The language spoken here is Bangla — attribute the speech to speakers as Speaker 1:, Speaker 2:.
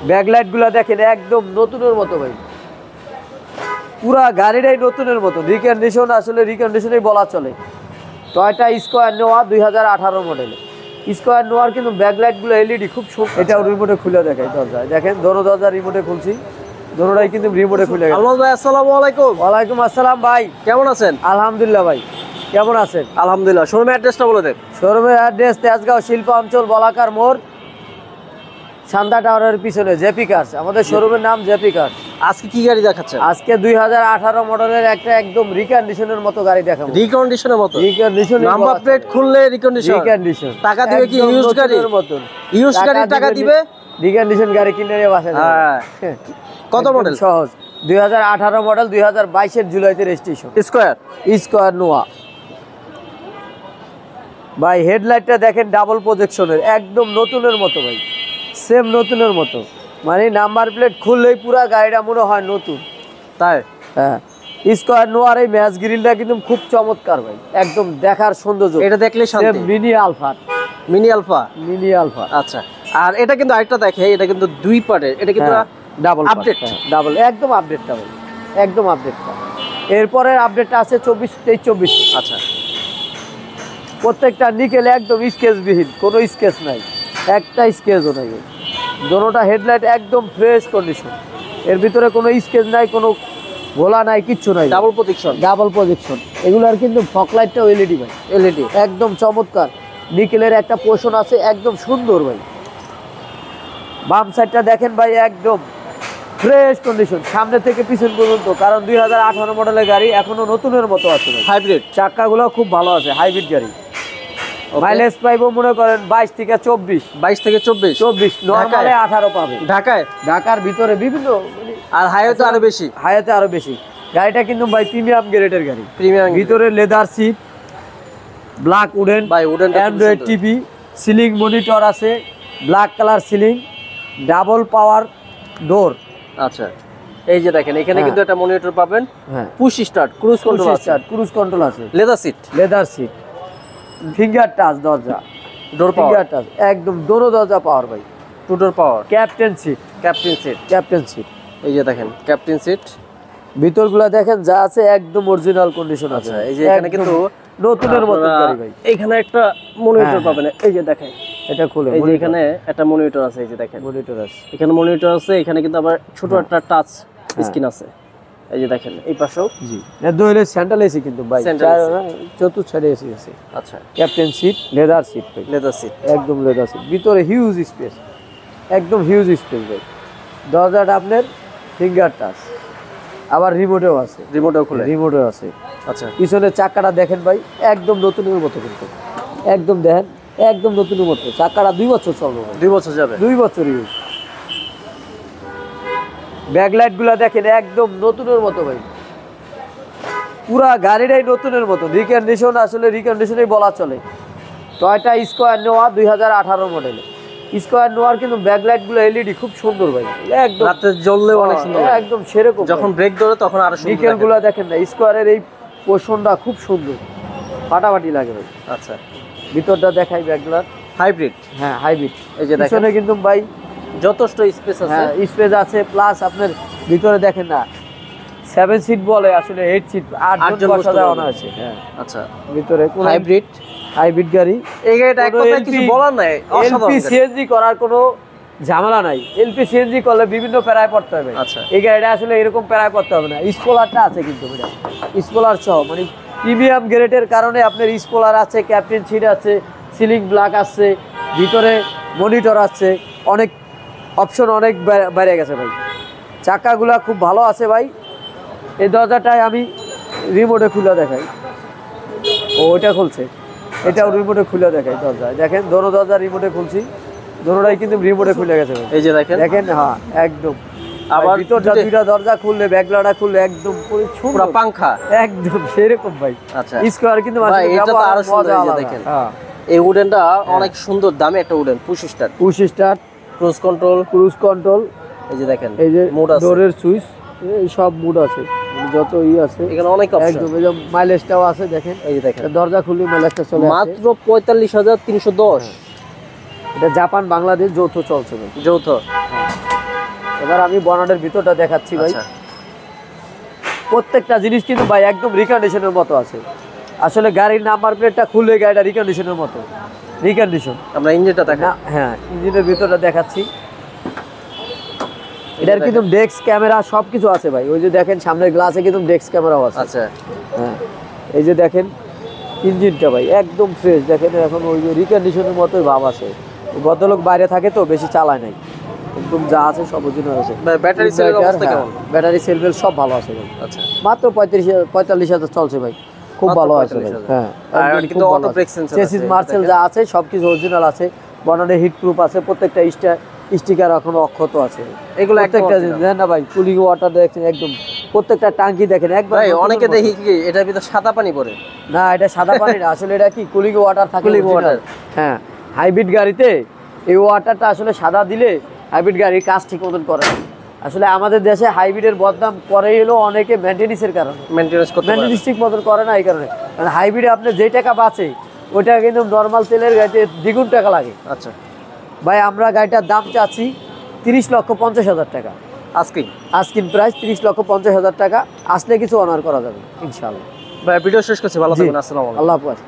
Speaker 1: ব্যাকলাইট গুলা দেখেন একদম নতুনের মতো ভাই, পুরা গাড়িটাই নতুনের মতো। রিকন্ডিশন আসলে রিকন্ডিশনই বলা চলে। টয়োটা স্কয়ার নোয়া 2018 মডেলে স্কয়ার নোয়ার কিন্তু ব্যাকলাইট গুলো এলইডি খুব সুন্দর। এটা রিমোটে খুলে দেখাই দরজায়, দেখেন দোনো দরজা রিমোটে খুলছি, দোনোটাই কিন্তু রিমোটে খুলে গেছে।
Speaker 2: ভাই আসসালামু আলাইকুম।
Speaker 1: ওয়ালাইকুম আসসালাম ভাই,
Speaker 2: কেমন আছেন?
Speaker 1: আলহামদুলিল্লাহ ভাই, কেমন আছেন?
Speaker 2: আলহামদুলিল্লাহ। শোরুমের অ্যাড্রেসটা বলে দেন।
Speaker 1: শোরুমের অ্যাড্রেস তেজগাঁও শিল্পাঞ্চল বলাকার মোড়, সান্তা টাওয়ারের পিছনে জেপি কার্স। আমাদের শোরুমের নাম জেপি কার্স।
Speaker 2: আজকে কি গাড়ি দেখাচ্ছেন?
Speaker 1: আজকে 2018 মডেলের একটা একদম রিকন্ডিশনের মতো গাড়ি দেখাবো।
Speaker 2: রিকন্ডিশনের মতো?
Speaker 1: রিকন্ডিশন,
Speaker 2: নাম্বার প্লেট খুললে রিকন্ডিশন।
Speaker 1: রিকন্ডিশন
Speaker 2: টাকা দিবে কি ইউজ গাড়ির
Speaker 1: মতন?
Speaker 2: ইউজ গাড়ির টাকা দিবে,
Speaker 1: রিকন্ডিশন গাড়ি কিনে নিয়ে বাসা।
Speaker 2: হ্যাঁ। কত মডেল?
Speaker 1: সহজ 2018 মডেল, 2022 এর জুলাইতে রেজিস্ট্রেশন। স্কয়ার নোয়া ভাই। হেডলাইটটা দেখেন ডাবল প্রজেকশনের, একদম নতুনের মতো ভাই, সেম নতুনের মতো। মানে নাম্বার প্লেট খুললেই পুরো গাড়িটা মনে হয় নতুন।
Speaker 2: তাই?
Speaker 1: হ্যাঁ। স্কয়ার নোয়ার এই ম্যাচ গ্রিলটা কিন্তু খুব চমৎকার ভাই, একদম দেখার সৌন্দর্য।
Speaker 2: এটা দেখলে শান্তি।
Speaker 1: Mini alpha.
Speaker 2: Mini alpha.
Speaker 1: Mini alpha.
Speaker 2: আচ্ছা। আর এটা কিন্তু আরেকটা দেখে, এটা কিন্তু দুই পার্টের, এটা কিন্তু
Speaker 1: ডাবল
Speaker 2: আপডেট।
Speaker 1: ডাবল একদম আপডেটটা ভাই, একদম আপডেটটা। এরপরের আপডেটটা আছে 24-23-24।
Speaker 2: আচ্ছা।
Speaker 1: প্রত্যেকটা নিকেল একদম স্কেচবিহীন, কোনো স্কেচ নাই, একটা স্কেচও নাই। দোনোটা হেডলাইট একদম ফ্রেশ কন্ডিশন, এর ভিতরে কোনো স্কেচ নাই, কোনো গোলা নাই, কিচ্ছু নাই।
Speaker 2: Double projection.
Speaker 1: Double projection. এগুলার কিন্তু ফকলাইটটাও এলইডি ভাই,
Speaker 2: এলইডি
Speaker 1: একদম চমৎকার। নিকেলের একটা পোর্শন আছে, একদম সুন্দর ভাই। বাম সাইডটা দেখেন ভাই, একদম ফ্রেশ কন্ডিশন সামনে থেকে পিছন পর্যন্ত, কারণ 2018 মডেলের গাড়ি এখনো নতুনের মতো আছে।
Speaker 2: হাইব্রিড
Speaker 1: চাকাগুলো খুব ভালো আছে, হাইব্রিড গাড়ি। মাইলেজ পাইবো মনে করেন 22 থেকে 24।
Speaker 2: 22 থেকে 24।
Speaker 1: নরমালে 18 পাবে
Speaker 2: ঢাকায়।
Speaker 1: ঢাকার ভিতরে বিভিন্ন,
Speaker 2: আর হাইওয়েতে আরো বেশি।
Speaker 1: হাইওয়েতে আরো বেশি। গাড়িটা কিন্তু ভাই প্রিমিয়াম গ্রেডের গাড়ি।
Speaker 2: প্রিমিয়াম।
Speaker 1: ভিতরে লেদার সিট, ব্ল্যাক উডেন,
Speaker 2: ভাই wooden,
Speaker 1: android TV, ceiling monitor আছে, black colour ceiling, double power door.
Speaker 2: আচ্ছা। এই যে দেখেন এখানে কিন্তু একটা মনিটর পাবেন।
Speaker 1: হ্যাঁ।
Speaker 2: পুশ স্টার্ট, ক্রুজ কন্ট্রোল আছে।
Speaker 1: ক্রুজ কন্ট্রোল আছে।
Speaker 2: Leather seat.
Speaker 1: Leather seat, finger touch দরজা,
Speaker 2: ডোর পাওয়ার।
Speaker 1: ফিঙ্গার টাচ, একদম দোনো দরজা পাওয়ার ভাই।
Speaker 2: Two door power.
Speaker 1: Captain seat.
Speaker 2: Captain seat.
Speaker 1: Captain seat.
Speaker 2: এই যে দেখেন ক্যাপ্টেন সিট।
Speaker 1: ভিতরগুলা দেখেন যা আছে একদম অরিজিনাল কন্ডিশন আছে।
Speaker 2: আচ্ছা। এই যে এখানে কিন্তু
Speaker 1: নতুনের মতো গাড়ি ভাই।
Speaker 2: এখানে একটা মনিটর পাবেন, এই যে দেখেন
Speaker 1: এটা খুলে।
Speaker 2: এই যে এখানে একটা মনিটর আছে, এই যে দেখেন
Speaker 1: মনিটর আছে,
Speaker 2: এখানে মনিটর আছে। এখানে কিন্তু আবার ছোট একটা টাচ স্ক্রিন আছে, এই যে দেখেন এই পাশেও।
Speaker 1: জি, না দুইলে সেন্ট্রাল এসি কিন্তু ভাই, চতুর্থ সাইডে এসি আছে।
Speaker 2: আচ্ছা।
Speaker 1: ক্যাপ্টেন সিট, লেদার সিট ভাই,
Speaker 2: লেদার সিট,
Speaker 1: একদম লেদার সিট। ভিতরে হিউজ স্পেস, একদম হিউজ স্পেস ভাই। দরজাটা আপনার ফিঙ্গার টাচ, আবার রিমোটেও আছে।
Speaker 2: রিমোটেও খুলে,
Speaker 1: রিমোটেও আছে।
Speaker 2: আচ্ছা।
Speaker 1: পিছনের চাকাটা দেখেন ভাই, একদম নতুনের মতো কিন্তু, একদম দেখেন একদম নতুনের মতো। চাকাটা 2 বছর চলবে ভাই,
Speaker 2: 2 বছর যাবে।
Speaker 1: 2 বছর ইউজ। ব্যাকলাইট গুলা দেখেন একদম নতুনের মতো ভাই, পুরা গাড়িটাই নতুনের মতো। রিকন্ডিশন আসলে রিকন্ডিশনই বলা চলে। টয়োটা স্কয়ার নোয়া 2018 মডেলে স্কয়ার নোয়ার কিন্তু ব্যাকলাইট গুলো এলইডি খুব সুন্দর ভাই, একদম
Speaker 2: রাতে জ্বললে অনেক সুন্দর,
Speaker 1: একদম সেরকম।
Speaker 2: যখন ব্রেক ধরে তখন আরো সুন্দর।
Speaker 1: নিকেল গুলা দেখেন না, স্কয়ারের এই পোর্শনটা খুব সুন্দর, ফাটাফাটি লাগে ভাই।
Speaker 2: আচ্ছা।
Speaker 1: ভিতরটা দেখাই ব্যাকলাইট
Speaker 2: হাইব্রিড।
Speaker 1: হ্যাঁ, হাইব্রিড।
Speaker 2: এই যে দেখেন
Speaker 1: কিন্তু ভাই
Speaker 2: যথেষ্ট স্পেস আছে।
Speaker 1: হ্যাঁ, স্পেস আছে। প্লাস আপনার ভিতরে দেখেন না, 7 সিট বলে আসলে 8 সিট, 8 জন বসা যায় না আছে। হ্যাঁ।
Speaker 2: আচ্ছা।
Speaker 1: ভিতরে
Speaker 2: হাইব্রিড,
Speaker 1: হাইব্রিড গাড়ি।
Speaker 2: এই গাড়িটা এক কথায় কিছু বলার নাই,
Speaker 1: এলপি সিএনজি করার কোনো ঝামেলা নাই। এলপি সিএনজি করলে বিভিন্ন প্যারায় পড়তে হবে।
Speaker 2: আচ্ছা।
Speaker 1: এই গাড়িটা আসলে এরকম প্যারায় পড়তে হবে না। স্পলারটা আছে কিন্তু এটা, স্পলার সহ, মানে প্রিমিয়াম গ্রেডের কারণে আপনার স্পলার আছে, ক্যাপ্টেন সিট আছে, সিলিং ব্ল্যাক আছে, ভিতরে মনিটর আছে, অনেক অপশন অনেক বেড়ে গেছে ভাই। চাকাগুলা খুব ভালো আছে ভাই। এই দরজাটায় আমি রিমোটে খুলে দেখাই। ও ওইটা খুলছে, এটাও রিমোটে খুলে দেখাই দরজায়। দেখেন দোনো দরজা রিমোটে খুলছি, দোনোটাই কিন্তু রিমোটে খুলে গেছে ভাই।
Speaker 2: এই যে দেখেন
Speaker 1: দেখেন, হ্যাঁ একদম।
Speaker 2: আবার
Speaker 1: ভিতরটা দুইটা দরজা খুললে, ব্যাকলাটা খুললে একদম
Speaker 2: পুরো পাংখা,
Speaker 1: একদম সেরকম ভাই।
Speaker 2: আচ্ছা।
Speaker 1: স্কয়ার কিন্তু
Speaker 2: ভাই এটা তো আরো সুন্দর। এই যে দেখেন এই উডেনটা অনেক সুন্দর দামে একটা wooden. Push start,
Speaker 1: push start,
Speaker 2: cruise control,
Speaker 1: cruise control.
Speaker 2: এই যে দেখেন
Speaker 1: এই যে
Speaker 2: মোড আছে,
Speaker 1: ডোরের সুইচ, এই সব মোড আছে, যত আছে
Speaker 2: এখানে অনেক অপশন।
Speaker 1: একদম। এই যে মাইলেজটাও আছে দেখেন,
Speaker 2: এই যে দেখেন
Speaker 1: দরজা খুললে মাইলেজটা চলে আসে
Speaker 2: মাত্র 45,310।
Speaker 1: এটা জাপান বাংলাদেশ যৌথ চলছে ভাই,
Speaker 2: যৌথ।
Speaker 1: এবার আমি বনাটের ভিতরটা দেখাচ্ছি ভাই।
Speaker 2: আচ্ছা
Speaker 1: প্রত্যেকটা জিনিস কিন্তু ভাই একদম রিকন্ডিশনের মতো আছে। আসলে গাড়ির নাম্বার প্লেটটা খুললে গাড়িটা রিকন্ডিশনের মতো, রিকন্ডিশন।
Speaker 2: আমরা ইঞ্জিনটা দেখা।
Speaker 1: হ্যাঁ, ইঞ্জিনের ভিতরটা দেখাচ্ছি। এটার কিন্তু ডেস্ক ক্যামেরা সবকিছু আছে ভাই। ওই যে দেখেন সামনের গ্লাসে কিন্তু ডেস্ক ক্যামেরাও আছে।
Speaker 2: আচ্ছা
Speaker 1: হ্যাঁ, এই যে দেখেন ইঞ্জিনটা ভাই একদম ফ্রেশ। দেখেন এখন ওই যে রিকন্ডিশনের মতোই ভাব আছে। ভদ্রলোক বাইরে থাকে তো বেশি চালায় নাই, একদম যা আছে সব অরিজিনাল আছে।
Speaker 2: ব্যাটারি সেলের অবস্থা কেমন?
Speaker 1: ব্যাটারি সেল বেল সব ভালো আছে ভাই।
Speaker 2: আচ্ছা
Speaker 1: মাত্র 45,000 চলছে ভাই, খুব
Speaker 2: মাত্র
Speaker 1: ভালো আছে ভাই।
Speaker 2: 45,000
Speaker 1: হ্যাঁ,
Speaker 2: আর
Speaker 1: একদম
Speaker 2: কিন্তু
Speaker 1: খুব
Speaker 2: অটো
Speaker 1: ভালো
Speaker 2: ব্রেক
Speaker 1: আছে।
Speaker 2: সেন্সর
Speaker 1: চেসিস মার্সেল যা আছে সবকিছু অরিজিনাল আছে। বনারে হিট প্রুফ আছে, প্রত্যেকটা স্টিকার এখনো অক্ষত আছে।
Speaker 2: এগুলো একদম
Speaker 1: প্রত্যেকটা
Speaker 2: original।
Speaker 1: দেখেন না ভাই, কুলিং ওয়াটার দেখেন একদম, প্রত্যেকটা টাঙ্কি দেখেন একবার।
Speaker 2: ভাই
Speaker 1: নতুনের
Speaker 2: অনেকে
Speaker 1: মতো।
Speaker 2: দেখি কি এটার ভিতর সাদা পানি পড়ে।
Speaker 1: না, এটা সাদা পানি না, আসলে এটা কি কুলিং ওয়াটার থাকে।
Speaker 2: Cooling
Speaker 1: original।
Speaker 2: water।
Speaker 1: হ্যাঁ, হাইব্রিড গাড়িতে এই ওয়াটারটা আসলে সাদা দিলে হাইব্রিড গাড়ির কাজ ঠিক মতন করে না। আসলে আমাদের দেশে হাইব্রিডের বদনাম করে এলো অনেকে মেনটেন্যান্সের কারণে,
Speaker 2: মেইনটেনেন্স করতে পারে না।
Speaker 1: মেনটেন্যান্স ঠিক মতন করে না এই কারণে। কারণ হাইব্রিডে আপনি যেই টাকা বাঁচে ওইটা কিন্তু নর্মাল তেলের গাড়িতে দ্বিগুণ টাকা লাগে।
Speaker 2: আচ্ছা
Speaker 1: ভাই আমরা গাড়িটার দাম চাচ্ছি 30,50,000 টাকা। আস্কিং প্রাইস 30,50,000 টাকা। আসলে কিছু অনার করা যাবে ইনশাআল্লাহ।
Speaker 2: ভাই ভিডিও শেষ করছি, ভালো
Speaker 1: জি।
Speaker 2: থাকবেন, আসসালামু আলাইকুম।
Speaker 1: আল্লাহ হাফেজ।